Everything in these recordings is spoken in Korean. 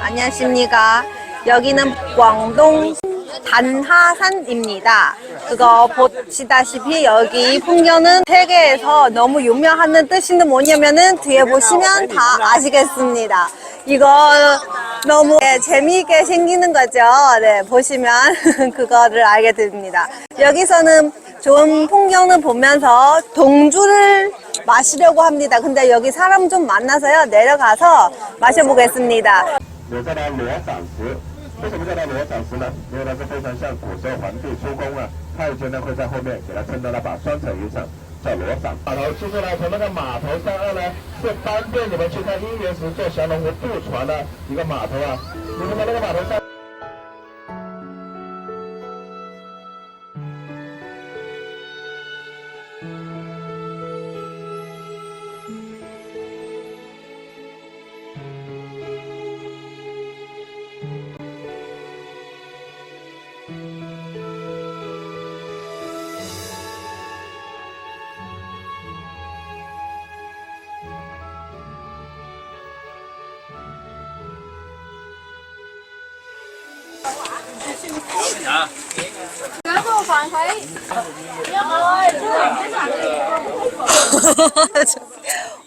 안녕하십니까. 여기는 광동 단하산입니다. 그거 보시다시피 여기 풍경은 세계에서 너무 유명한 뜻인데 뭐냐면은 뒤에 보시면 다 아시겠습니다. 이거 너무 재미있게 생기는 거죠. 네, 보시면 그거를 알게 됩니다. 여기서는 좋은 풍경을 보면서 동주를 마시려고 합니다. 근데 여기 사람 좀 많아서요. 내려가서 마셔보겠습니다. 有叫它罗掌石，为什么叫它罗掌石呢？因为它是非常像古时候皇帝出宫啊，太监呢会在后面给他撑到那把双层一上，叫罗掌。码头其实呢，从那个码头上岸呢，是方便你们去看姻缘石坐降龙湖渡船的一个码头啊。你们在那个码头上。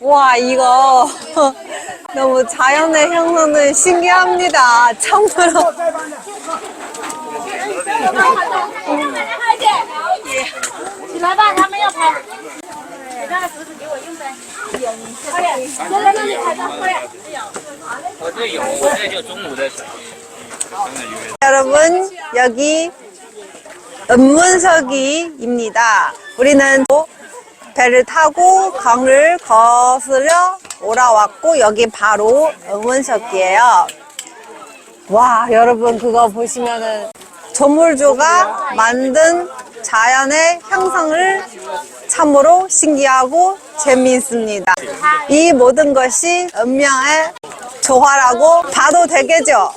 와, 이거 너무 자연의 형상은 신기합니다. 참으로. 起来吧，他们要跑。那个石头给我用呗。快点，坐在那里拍照，快点。我这有，我这就中午的时候。 여러분, 여기 은문석이입니다. 우리는 배를 타고 강을 거슬러 올라왔고 여기 바로 은문석이에요. 와, 여러분 그거 보시면은 조물주가 만든 자연의 형상을 참으로 신기하고 재미있습니다. 이 모든 것이 운명의 조화라고 봐도 되겠죠?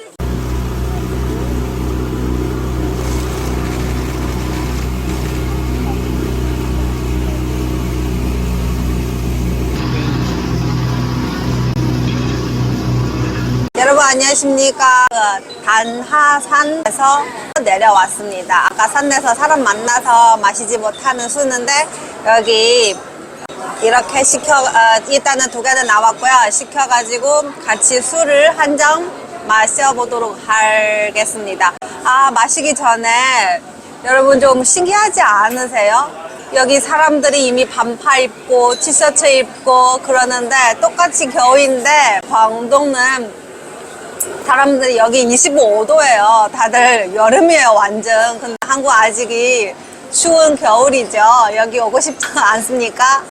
여러분 안녕하십니까. 단하산에서 내려왔습니다. 아까 산에서 사람 만나서 마시지 못하는 술인데 여기 이렇게 일단은 두 개는 나왔고요. 시켜가지고 같이 술을 한 잔 마셔보도록 하겠습니다. 마시기 전에 여러분 좀 신기하지 않으세요? 여기 사람들이 이미 반팔 입고 티셔츠 입고 그러는데 똑같이 겨울인데 광동은 사람들이 여기 25도예요. 다들 여름이에요, 완전. 근데 한국 아직이 추운 겨울이죠. 여기 오고 싶지 않습니까?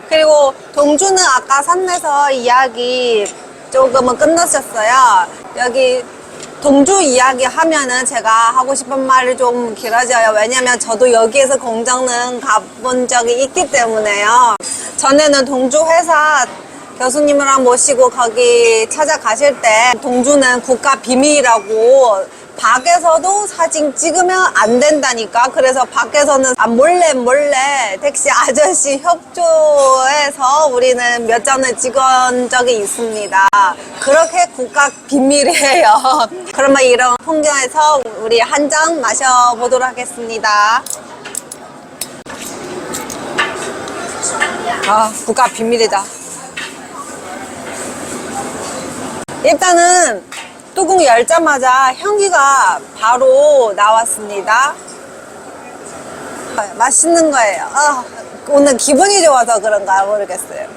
그리고 동주는 아까 산에서 이야기 조금은 끝났었어요. 여기 동주 이야기 하면은 제가 하고 싶은 말이 좀 길어져요. 왜냐면 저도 여기에서 공장은 가본 적이 있기 때문에요. 전에는 동주 회사 교수님이랑 모시고 거기 찾아가실 때 동주는 국가 비밀이라고 밖에서도 사진 찍으면 안 된다니까. 그래서 밖에서는 몰래 택시 아저씨 협조해서 우리는 몇 장을 찍은 적이 있습니다. 그렇게 국가 비밀이에요. 그러면 이런 풍경에서 우리 한 잔 마셔보도록 하겠습니다. 국가 비밀이다. 일단은 뚜껑 열자마자 향기가 바로 나왔습니다. 맛있는 거예요. 오늘 기분이 좋아서 그런가 모르겠어요.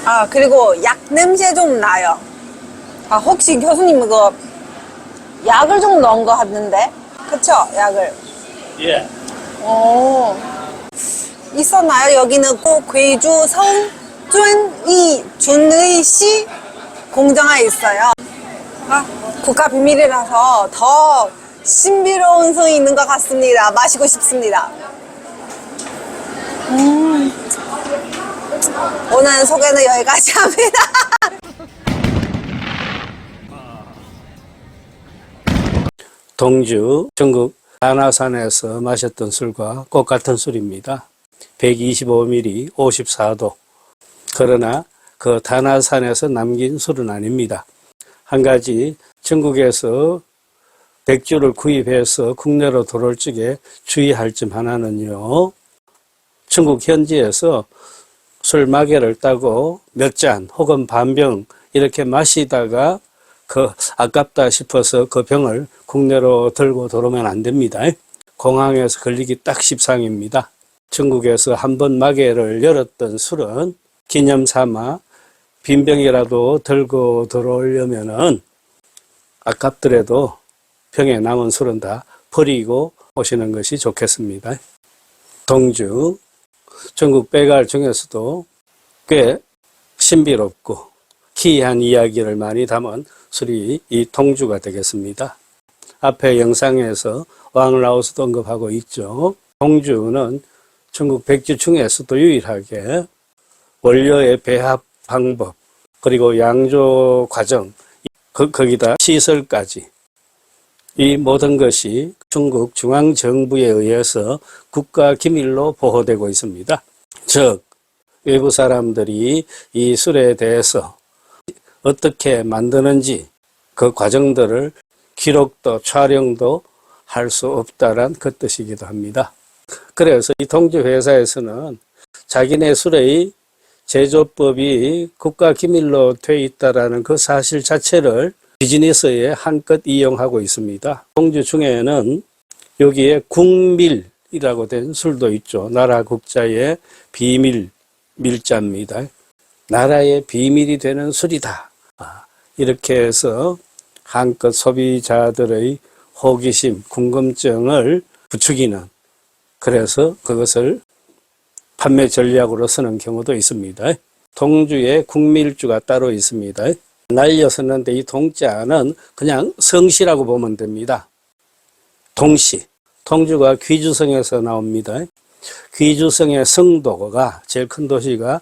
아, 그리고 약 냄새 좀 나요. 아, 혹시 교수님 이거 약을 좀 넣은 거 같는데? 그쵸? 약을. 예. 오. 있었나요? 여기는 꼭 괴주 성준이 준의씨 공장에 있어요. 아, 국가 비밀이라서 더 신비로운 성이 있는 것 같습니다. 마시고 싶습니다. 오늘 소개는 여기까지 합니다. 동주 전국 한화산에서 마셨던 술과 똑같은 술입니다. 125ml 54도. 그러나 그 한화산에서 남긴 술은 아닙니다. 한 가지 전국에서 백주를 구입해서 국내로 들어올 적에 주의할 점 하나는요. 중국 현지에서 술 마개를 따고 몇 잔 혹은 반병 이렇게 마시다가 그 아깝다 싶어서 그 병을 국내로 들고 들어오면 안 됩니다. 공항에서 걸리기 딱 십상입니다. 중국에서 한 번 마개를 열었던 술은 기념 삼아 빈병이라도 들고 들어오려면은 아깝더라도 병에 남은 술은 다 버리고 오시는 것이 좋겠습니다. 동주 전국 백알 중에서도 꽤 신비롭고 희한 이야기를 많이 담은 술이 이 동주가 되겠습니다. 앞에 영상에서 왕라오스도 언급하고 있죠. 동주는 전국 백주 중에서도 유일하게 원료의 배합 방법 그리고 양조 과정 거기다 시설까지 이 모든 것이 중국 중앙정부에 의해서 국가기밀로 보호되고 있습니다. 즉 외부 사람들이 이 술에 대해서 어떻게 만드는지 그 과정들을 기록도 촬영도 할 수 없다란 그 뜻이기도 합니다. 그래서 이 동주 회사에서는 자기네 술의 제조법이 국가기밀로 돼 있다라는 그 사실 자체를 비즈니스에 한껏 이용하고 있습니다. 동주 중에는 여기에 국밀이라고 된 술도 있죠. 나라 국자의 비밀 밀자입니다. 나라의 비밀이 되는 술이다. 이렇게 해서 한껏 소비자들의 호기심, 궁금증을 부추기는 그래서 그것을 판매 전략으로 쓰는 경우도 있습니다. 동주에 국밀주가 따로 있습니다. 날렸었는데 이 동자는 그냥 성씨라고 보면 됩니다. 동씨. 동주가 귀주성에서 나옵니다. 귀주성의 성도가 제일 큰 도시가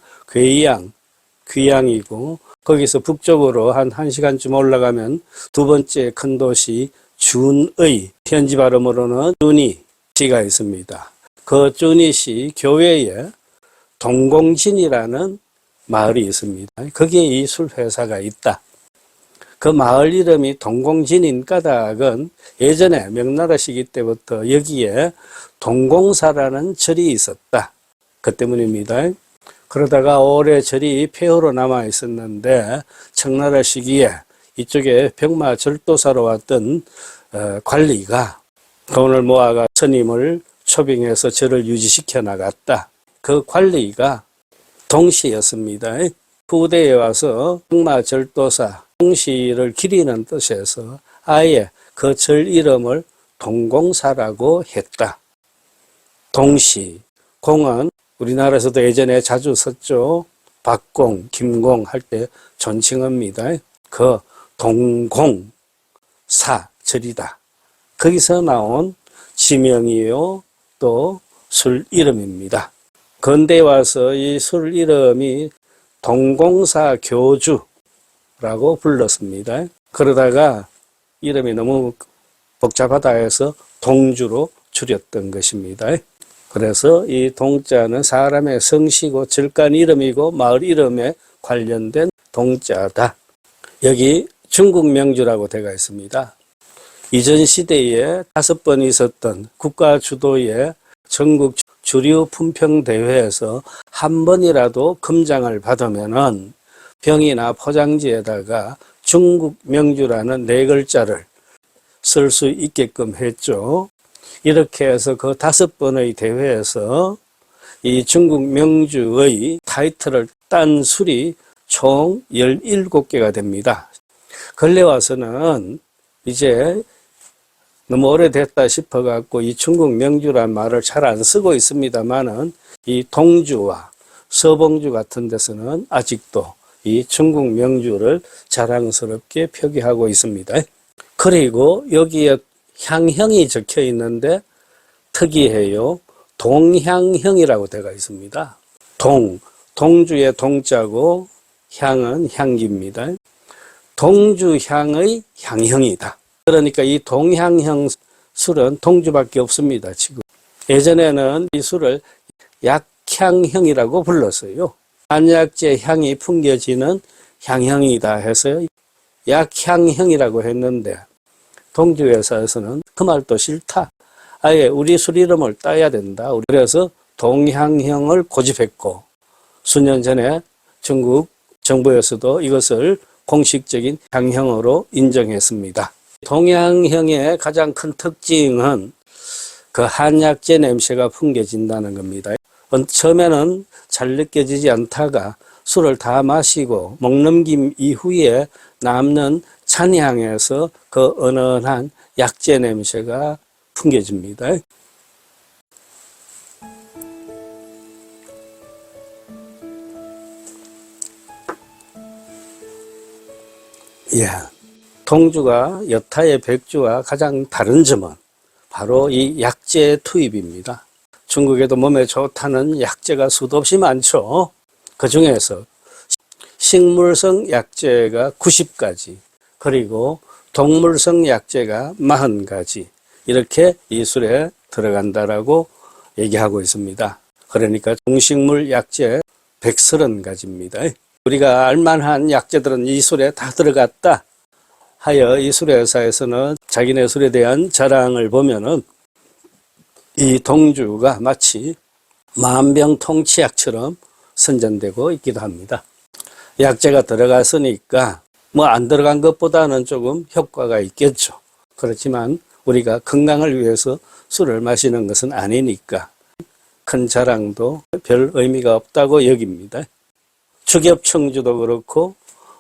귀양이고 거기서 북쪽으로 한 1시간쯤 올라가면 두 번째 큰 도시 준의 현지 발음으로는 준이시가 있습니다. 그 준이시 교외에 동공진이라는 마을이 있습니다. 거기에 이 술회사가 있다. 그 마을 이름이 동공진인 까닭은 예전에 명나라 시기 때부터 여기에 동공사라는 절이 있었다. 그 때문입니다. 그러다가 오래 절이 폐허로 남아 있었는데 청나라 시기에 이쪽에 병마 절도사로 왔던 관리가 돈을 모아가 스님을 초빙해서 절을 유지시켜 나갔다. 그 관리가 동씨였습니다. 후대에 와서 병마 절도사 동씨를 기리는 뜻에서 아예 그 절 이름을 동공사라고 했다. 동씨, 공은 우리나라에서도 예전에 자주 썼죠. 박공, 김공 할 때 존칭합니다. 그 동공사 절이다. 거기서 나온 지명이요 또 술 이름입니다. 근대에 와서 이 술 이름이 동공사 교주라고 불렀습니다. 그러다가 이름이 너무 복잡하다 해서 동주로 줄였던 것입니다. 그래서 이 동자는 사람의 성씨고 절간 이름이고 마을 이름에 관련된 동자다. 여기 중국 명주라고 되어 있습니다. 이전 시대에 5번 있었던 국가 주도의 전국 주류 품평 대회에서 한 번이라도 금장을 받으면은 병이나 포장지에다가 중국 명주라는 4글자를 쓸 수 있게끔 했죠. 이렇게 해서 그 5번의 대회에서 이 중국 명주의 타이틀을 딴 술이 총 17개가 됩니다. 근래 와서는 이제 너무 오래됐다 싶어갖고 이 중국 명주란 말을 잘 안 쓰고 있습니다만은 이 동주와 서봉주 같은 데서는 아직도 이 중국 명주를 자랑스럽게 표기하고 있습니다. 그리고 여기에 향형이 적혀 있는데 특이해요. 동향형이라고 되어 있습니다. 동주의 동자고 향은 향기입니다. 동주향의 향형이다. 그러니까 이 동향형 술은 동주밖에 없습니다. 지금 예전에는 이 술을 약향형이라고 불렀어요. 한약재 향이 풍겨지는 향형이다 해서 약향형이라고 했는데 동주회사에서는 그 말도 싫다. 아예 우리 술 이름을 따야 된다. 그래서 동향형을 고집했고 수년 전에 중국 정부에서도 이것을 공식적인 향형으로 인정했습니다. 동향형의 가장 큰 특징은 그 한약재 냄새가 풍겨진다는 겁니다. 처음에는 잘 느껴지지 않다가 술을 다 마시고 목넘김 이후에 남는 잔향에서 그 은은한 약재 냄새가 풍겨집니다. 예. 동주가 여타의 백주와 가장 다른 점은 바로 이 약재 투입입니다. 중국에도 몸에 좋다는 약재가 수도 없이 많죠. 그 중에서 식물성 약재가 90가지, 그리고 동물성 약재가 40가지, 이렇게 이 술에 들어간다라고 얘기하고 있습니다. 그러니까 동식물 약재 130가지입니다. 우리가 알만한 약재들은 이 술에 다 들어갔다 하여 이 술회사에서는 자기네 술에 대한 자랑을 보면은 이 동주가 마치 만병통치약처럼 선전되고 있기도 합니다. 약재가 들어갔으니까 뭐 안 들어간 것보다는 조금 효과가 있겠죠. 그렇지만 우리가 건강을 위해서 술을 마시는 것은 아니니까 큰 자랑도 별 의미가 없다고 여깁니다. 축엽청주도 그렇고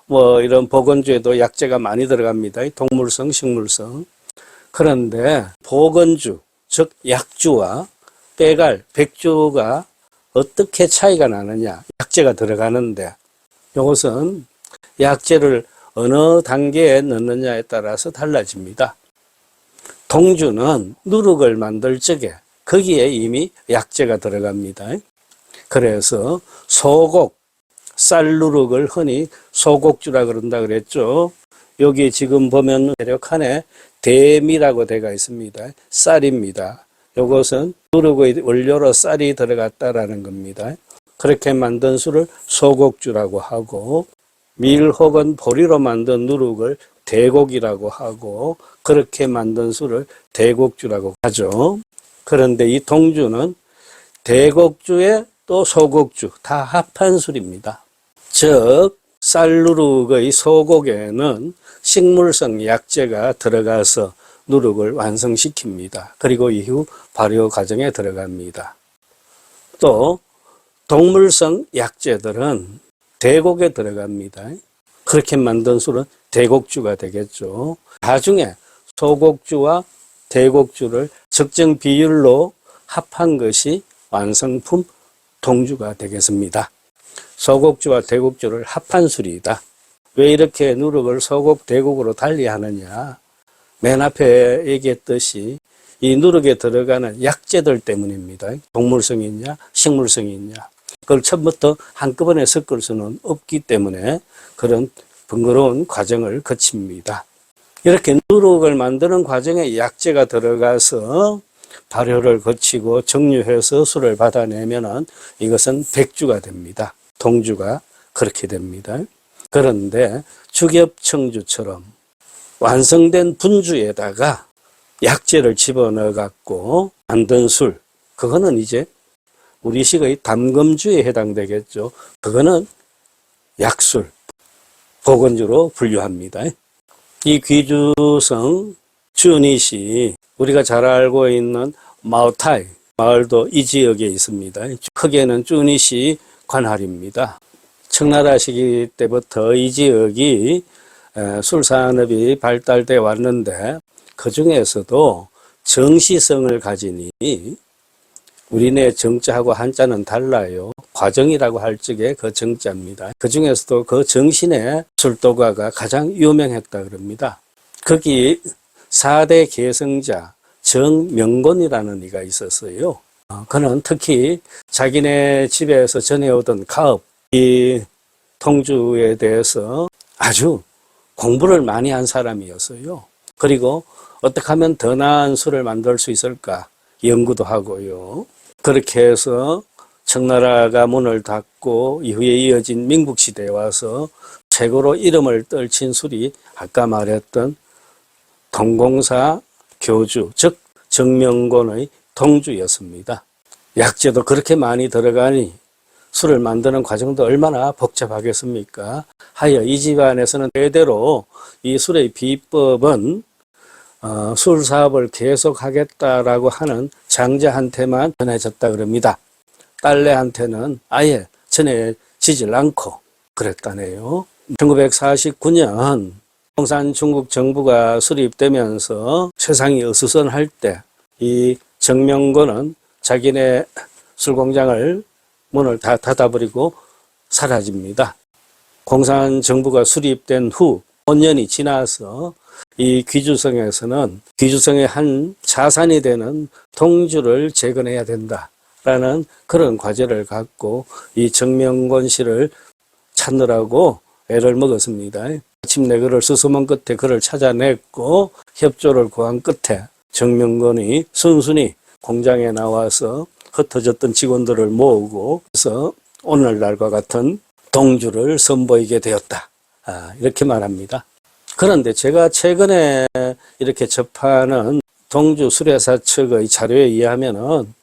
뭐 이런 보건주에도 약재가 많이 들어갑니다. 동물성, 식물성. 그런데 보건주, 즉 약주와 빼갈, 백주가 어떻게 차이가 나느냐. 약재가 들어가는데 이것은 약재를 어느 단계에 넣느냐에 따라서 달라집니다. 동주는 누룩을 만들 적에 거기에 이미 약재가 들어갑니다. 그래서 소곡, 쌀누룩을 흔히 소곡주라 그런다 그랬죠. 여기 지금 보면 대략한에 대미라고 되어 있습니다. 쌀입니다. 이것은 누룩의 원료로 쌀이 들어갔다라는 겁니다. 그렇게 만든 술을 소곡주라고 하고, 밀 혹은 보리로 만든 누룩을 대곡이라고 하고, 그렇게 만든 술을 대곡주라고 하죠. 그런데 이 동주는 대곡주에 또 소곡주 다 합한 술입니다. 즉 쌀누룩의 소곡에는 식물성 약재가 들어가서 누룩을 완성시킵니다. 그리고 이후 발효 과정에 들어갑니다. 또 동물성 약재들은 대곡에 들어갑니다. 그렇게 만든 술은 대곡주가 되겠죠. 나중에 소곡주와 대곡주를 적정 비율로 합한 것이 완성품 동주가 되겠습니다. 소곡주와 대곡주를 합한 술이다. 왜 이렇게 누룩을 소곡, 대곡으로 달리하느냐. 맨 앞에 얘기했듯이 이 누룩에 들어가는 약재들 때문입니다. 동물성이 있냐, 식물성이 있냐. 그걸 처음부터 한꺼번에 섞을 수는 없기 때문에 그런 번거로운 과정을 거칩니다. 이렇게 누룩을 만드는 과정에 약재가 들어가서 발효를 거치고 정류해서 술을 받아내면은 이것은 백주가 됩니다. 동주가 그렇게 됩니다. 그런데 축엽청주처럼 완성된 분주에다가 약재를 집어넣어 갖고 만든 술, 그거는 이제 우리식의 담금주에 해당되겠죠. 그거는 약술, 보건주로 분류합니다. 이 귀주성 쭈닛이 우리가 잘 알고 있는 마오타이 마을도 이 지역에 있습니다. 크게는 쭈닛이 관할입니다. 청나라 시기 때부터 이 지역이 술산업이 발달돼 왔는데 그 중에서도 정시성을 가지니 우리네 정자하고 한자는 달라요. 과정이라고 할 적에 그 정자입니다. 그 중에서도 그 정신의 술도가가 가장 유명했다 그럽니다. 거기 4대 계승자 정명곤이라는 이가 있었어요. 그는 특히 자기네 집에서 전해오던 가업, 이 통주에 대해서 아주 공부를 많이 한 사람이었어요. 그리고 어떻게 하면 더 나은 술을 만들 수 있을까 연구도 하고요. 그렇게 해서 청나라가 문을 닫고 이후에 이어진 민국시대에 와서 최고로 이름을 떨친 술이 아까 말했던 동공사 교주, 즉 정명곤의 통주였습니다. 약재도 그렇게 많이 들어가니 술을 만드는 과정도 얼마나 복잡하겠습니까? 하여 이 집안에서는 대대로 이 술의 비법은 술 사업을 계속하겠다라고 하는 장자한테만 전해졌다 그럽니다. 딸내한테는 아예 전해지질 않고 그랬다네요. 1949년 공산 중국 정부가 수립되면서 세상이 어수선할 때 이 정명곤은 자기네 술공장을 문을 다 닫아버리고 사라집니다. 공산 정부가 수립된 후 5년이 지나서 이 귀주성에서는 귀주성의 한 자산이 되는 통주를 재건해야 된다라는 그런 과제를 갖고 이 정명곤 씨를 찾느라고 애를 먹었습니다. 마침내 그를 수소문 끝에 그를 찾아냈고 협조를 구한 끝에 정명곤이 순순히 공장에 나와서 흩어졌던 직원들을 모으고 그래서 오늘날과 같은 동주를 선보이게 되었다. 이렇게 말합니다. 그런데 제가 최근에 이렇게 접하는 동주 수레사 측의 자료에 의하면은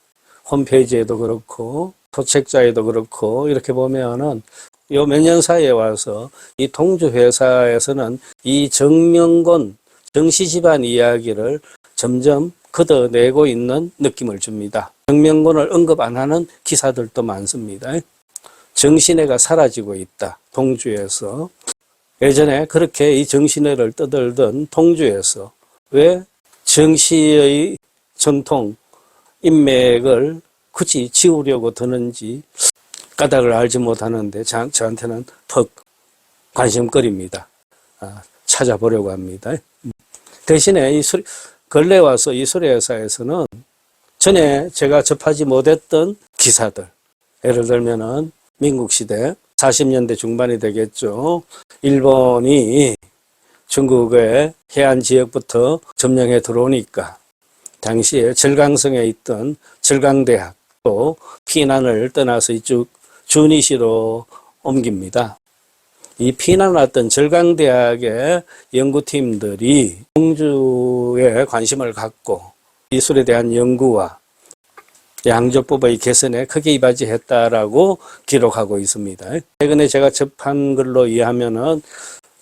홈페이지에도 그렇고 토책자에도 그렇고 이렇게 보면은 요 몇 년 사이에 와서 이 동주 회사에서는 이 정명곤 정씨 집안 이야기를 점점 걷어내고 있는 느낌을 줍니다. 정명곤을 언급 안 하는 기사들도 많습니다. 정신애가 사라지고 있다. 동주에서. 예전에 그렇게 이 정신애를 떠들던 동주에서 왜 정씨의 전통 인맥을 굳이 지우려고 드는지 까닭을 알지 못하는데 저한테는 턱 관심거리입니다. 찾아보려고 합니다. 대신에 이 근래 와서 이 수레회사에서는 전에 제가 접하지 못했던 기사들, 예를 들면은 민국시대 40년대 중반이 되겠죠. 일본이 중국의 해안 지역부터 점령해 들어오니까 당시에 절강성에 있던 절강대학도 피난을 떠나서 이쪽 준이시로 옮깁니다. 이 피난 왔던 절강대학의 연구팀들이 동주에 관심을 갖고 이 술에 대한 연구와 양조법의 개선에 크게 이바지했다라고 기록하고 있습니다. 최근에 제가 접한 글로 의하면은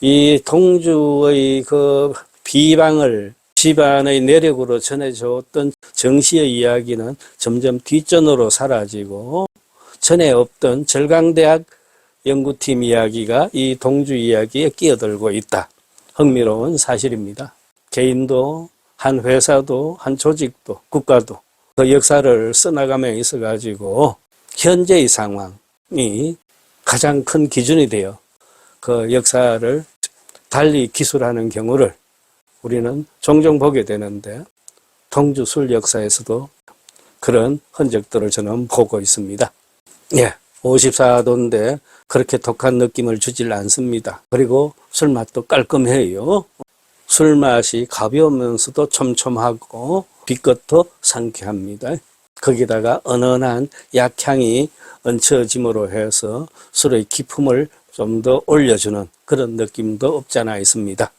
이 동주의 그 비방을 집안의 내력으로 전해줬던 정씨의 이야기는 점점 뒷전으로 사라지고 전에 없던 절강대학 연구팀 이야기가 이 동주 이야기에 끼어들고 있다. 흥미로운 사실입니다. 개인도 한 회사도 한 조직도 국가도 그 역사를 써나가며 있어가지고 현재의 상황이 가장 큰 기준이 되어 그 역사를 달리 기술하는 경우를 우리는 종종 보게 되는데 동주 술 역사에서도 그런 흔적들을 저는 보고 있습니다. 54도인데 그렇게 독한 느낌을 주질 않습니다. 그리고 술맛도 깔끔해요. 술맛이 가벼우면서도 촘촘하고 빛끝도 상쾌합니다. 거기다가 은은한 약향이 얹혀짐으로 해서 술의 기품을 좀 더 올려주는 그런 느낌도 없지 않아 있습니다.